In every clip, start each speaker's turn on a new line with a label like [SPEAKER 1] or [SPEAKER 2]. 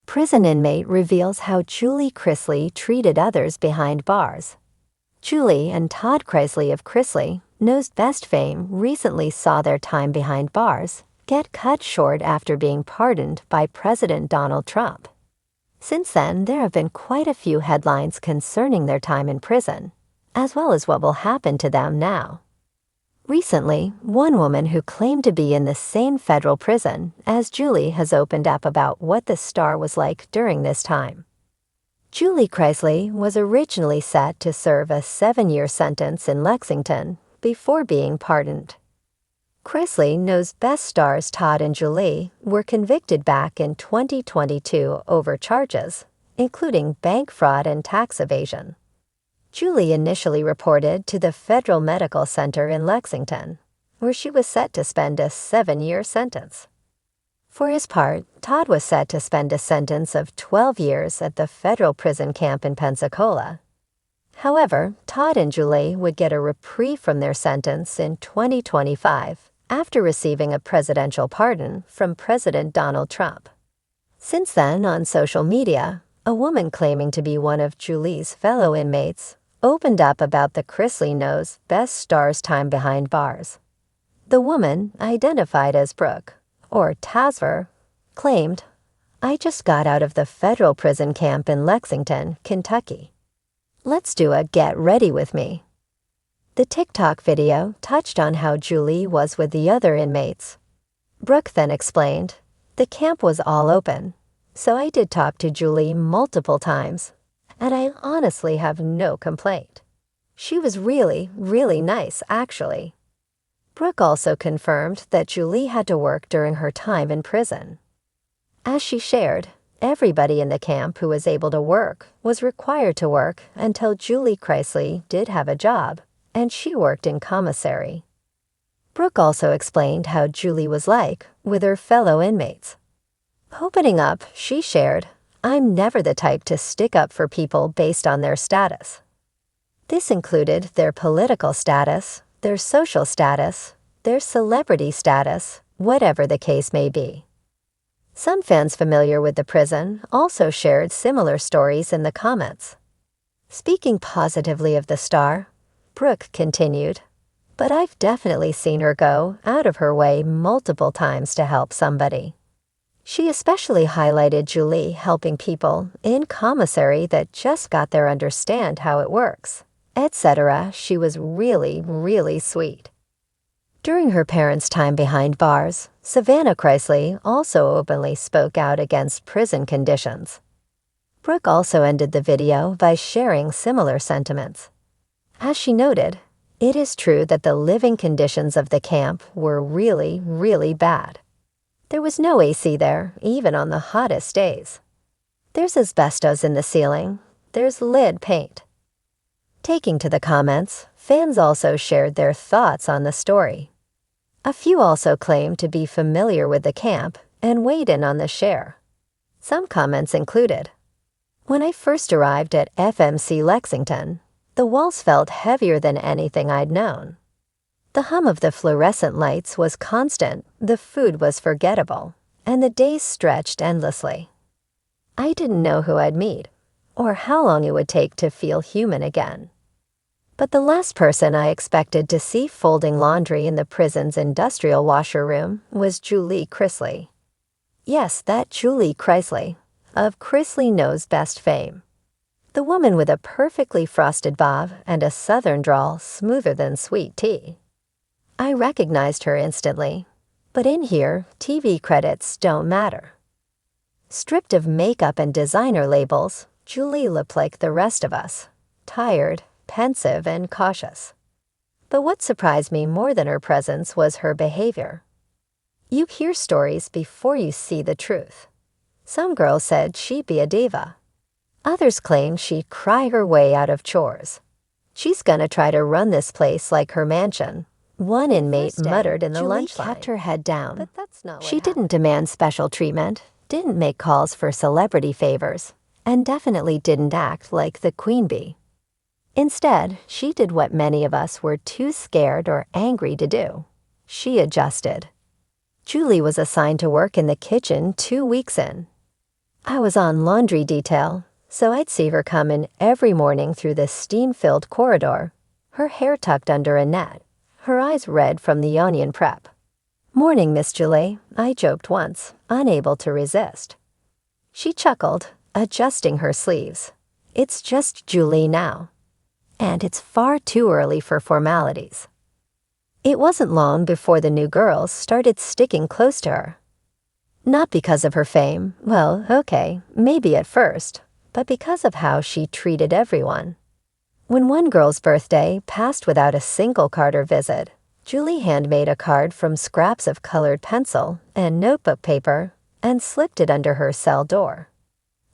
[SPEAKER 1] Prison inmate reveals how Julie Chrisley treated others behind bars. Julie and Todd Chrisley of Chrisley, Knows Best fame, recently saw their time behind bars get cut short after being pardoned by President Donald Trump. Since then, there have been quite a few headlines concerning their time in prison, as well as what will happen to them now. Recently, one woman who claimed to be in the same federal prison as Julie has opened up about what the star was like during this time. Julie Chrisley was originally set to serve a 7-year sentence in Lexington before being pardoned. Chrisley Knows Best stars Todd and Julie were convicted back in 2022 over charges, including bank fraud and tax evasion. Julie initially reported to the Federal Medical Center in Lexington, where she was set to spend a 7-year sentence. For his part, Todd was set to spend a sentence of 12 years at the federal prison camp in Pensacola. However, Todd and Julie would get a reprieve from their sentence in 2025 after receiving a presidential pardon from President Donald Trump. Since then, on social media, a woman claiming to be one of Julie's fellow inmates opened up about the Chrisley Knows Best star's time behind bars. The woman, identified as Brooke, or Tasver, claimed, "I just got out of the federal prison camp in Lexington, Kentucky. Let's do a get ready with me." The TikTok video touched on how Julie was with the other inmates. Brooke then explained, "The camp was all open, so I did talk to Julie multiple times, and I honestly have no complaint. She was really, really nice, actually." Brooke also confirmed that Julie had to work during her time in prison. As she shared, everybody in the camp who was able to work was required to work until Julie Chrisley did have a job, and she worked in commissary. Brooke also explained how Julie was like with her fellow inmates. Opening up, she shared, "I'm never the type to stick up for people based on their status." This included their political status, their social status, their celebrity status, whatever the case may be. Some fans familiar with the prison also shared similar stories in the comments. Speaking positively of the star, Brooke continued, "But I've definitely seen her go out of her way multiple times to help somebody." She especially highlighted Julie helping people in commissary that just got there understand how it works, etc. She was really, really sweet. During her parents' time behind bars, Savannah Chrisley also openly spoke out against prison conditions. Brooke also ended the video by sharing similar sentiments. As she noted, "It is true that the living conditions of the camp were really, really bad. There was no AC there, even on the hottest days. There's asbestos in the ceiling. There's lead paint." Taking to the comments, fans also shared their thoughts on the story. A few also claimed to be familiar with the camp and weighed in on the share. Some comments included, "When I first arrived at FMC Lexington, the walls felt heavier than anything I'd known. The hum of the fluorescent lights was constant, the food was forgettable, and the days stretched endlessly. I didn't know who I'd meet, or how long it would take to feel human again. But the last person I expected to see folding laundry in the prison's industrial washer room was Julie Chrisley." Yes, that Julie Chrisley, of Chrisley Knows Best fame. The woman with a perfectly frosted bob and a southern drawl smoother than sweet tea. I recognized her instantly, but in here, TV credits don't matter. Stripped of makeup and designer labels, Julie looked like the rest of us, tired, pensive, and cautious. But what surprised me more than her presence was her behavior. You hear stories before you see the truth. Some girls said she'd be a diva. Others claim she'd cry her way out of chores. "She's gonna try to run this place like her mansion," one inmate muttered in the lunch line. Julie kept her head down. But that's not what She didn't demand special treatment, didn't make calls for celebrity favors, and definitely didn't act like the queen bee. Instead, she did what many of us were too scared or angry to do. She adjusted. Julie was assigned to work in the kitchen 2 weeks in. I was on laundry detail, so I'd see her come in every morning through the steam-filled corridor, her hair tucked under a net, her eyes red from the onion prep. "Morning, Miss Julie," I joked once, unable to resist. She chuckled, adjusting her sleeves. "It's just Julie now. And it's far too early for formalities." It wasn't long before the new girls started sticking close to her. Not because of her fame, well, okay, maybe at first, but because of how she treated everyone. When one girl's birthday passed without a single card or visit, Julie handmade a card from scraps of colored pencil and notebook paper and slipped it under her cell door.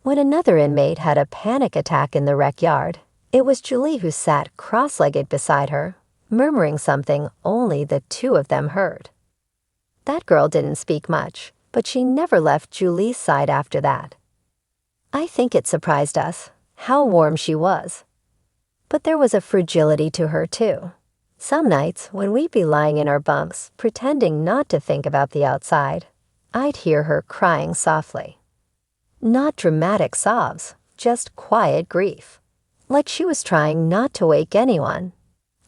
[SPEAKER 1] When another inmate had a panic attack in the rec yard, it was Julie who sat cross-legged beside her, murmuring something only the two of them heard. That girl didn't speak much, but she never left Julie's side after that. I think it surprised us, how warm she was. But there was a fragility to her, too. Some nights, when we'd be lying in our bunks, pretending not to think about the outside, I'd hear her crying softly. Not dramatic sobs, just quiet grief. Like she was trying not to wake anyone.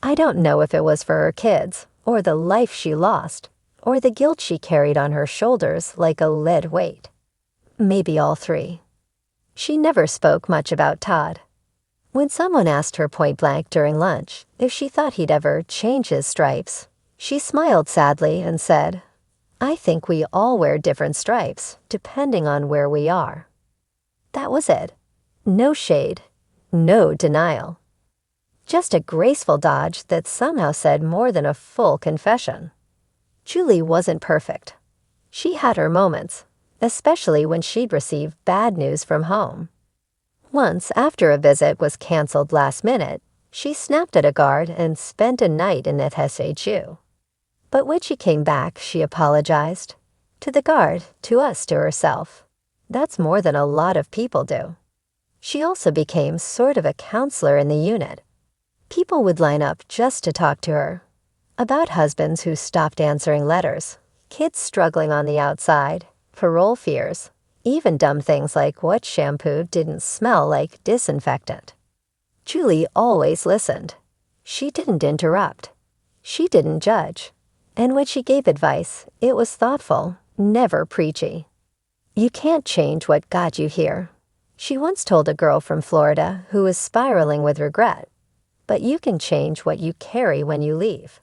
[SPEAKER 1] I don't know if it was for her kids, or the life she lost, or the guilt she carried on her shoulders like a lead weight. Maybe all three. She never spoke much about Todd. When someone asked her point-blank during lunch if she thought he'd ever change his stripes, she smiled sadly and said, "I think we all wear different stripes, depending on where we are." That was it. No shade, no denial. Just a graceful dodge that somehow said more than a full confession. Julie wasn't perfect. She had her moments, especially when she'd receive bad news from home. Once, after a visit was canceled last minute, she snapped at a guard and spent a night in SHU. But when she came back, she apologized. To the guard, to us, to herself. That's more than a lot of people do. She also became sort of a counselor in the unit. People would line up just to talk to her. About husbands who stopped answering letters, kids struggling on the outside, parole fears, even dumb things like what shampoo didn't smell like disinfectant. Julie always listened. She didn't interrupt. She didn't judge. And when she gave advice, it was thoughtful, never preachy. "You can't change what got you here," she once told a girl from Florida who was spiraling with regret. "But you can change what you carry when you leave."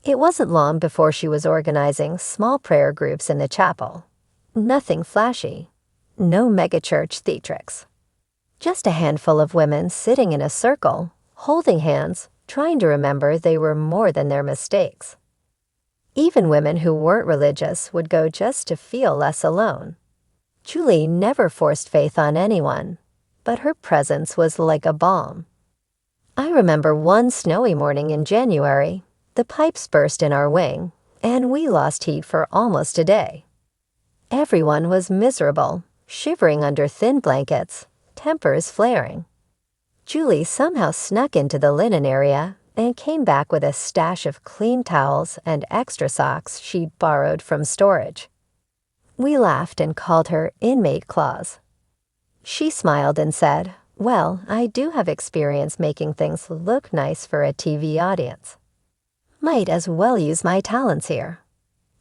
[SPEAKER 1] It wasn't long before she was organizing small prayer groups in the chapel. Nothing flashy. No megachurch theatrics. Just a handful of women sitting in a circle, holding hands, trying to remember they were more than their mistakes. Even women who weren't religious would go just to feel less alone. Julie never forced faith on anyone, but her presence was like a balm. I remember one snowy morning in January, the pipes burst in our wing, and we lost heat for almost a day. Everyone was miserable, shivering under thin blankets, tempers flaring. Julie somehow snuck into the linen area and came back with a stash of clean towels and extra socks she'd borrowed from storage. We laughed and called her Inmate Claus. She smiled and said, "Well, I do have experience making things look nice for a TV audience. Might as well use my talents here."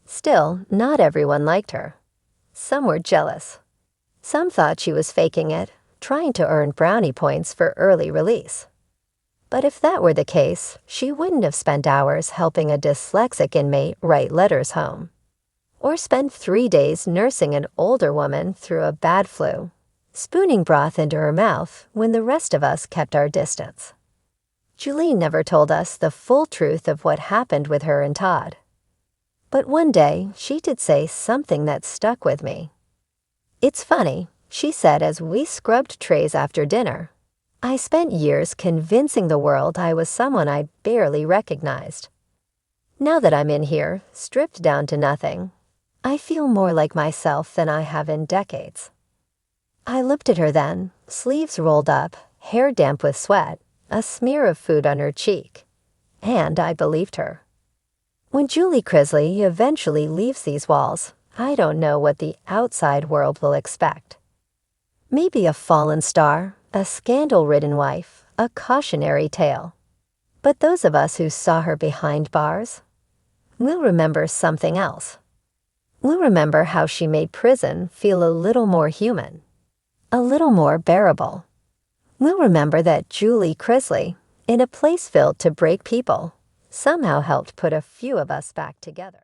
[SPEAKER 1] Still, not everyone liked her. Some were jealous. Some thought she was faking it, trying to earn brownie points for early release. But if that were the case, she wouldn't have spent hours helping a dyslexic inmate write letters home, or spend 3 days nursing an older woman through a bad flu, spooning broth into her mouth when the rest of us kept our distance. Julie never told us the full truth of what happened with her and Todd. But one day, she did say something that stuck with me. "It's funny," she said as we scrubbed trays after dinner. "I spent years convincing the world I was someone I barely recognized. Now that I'm in here, stripped down to nothing, I feel more like myself than I have in decades." I looked at her then, sleeves rolled up, hair damp with sweat, a smear of food on her cheek. And I believed her. When Julie Chrisley eventually leaves these walls, I don't know what the outside world will expect. Maybe a fallen star, a scandal-ridden wife, a cautionary tale. But those of us who saw her behind bars, we'll remember something else. We'll remember how she made prison feel a little more human, a little more bearable. We'll remember that Julie Chrisley, in a place built to break people, somehow helped put a few of us back together.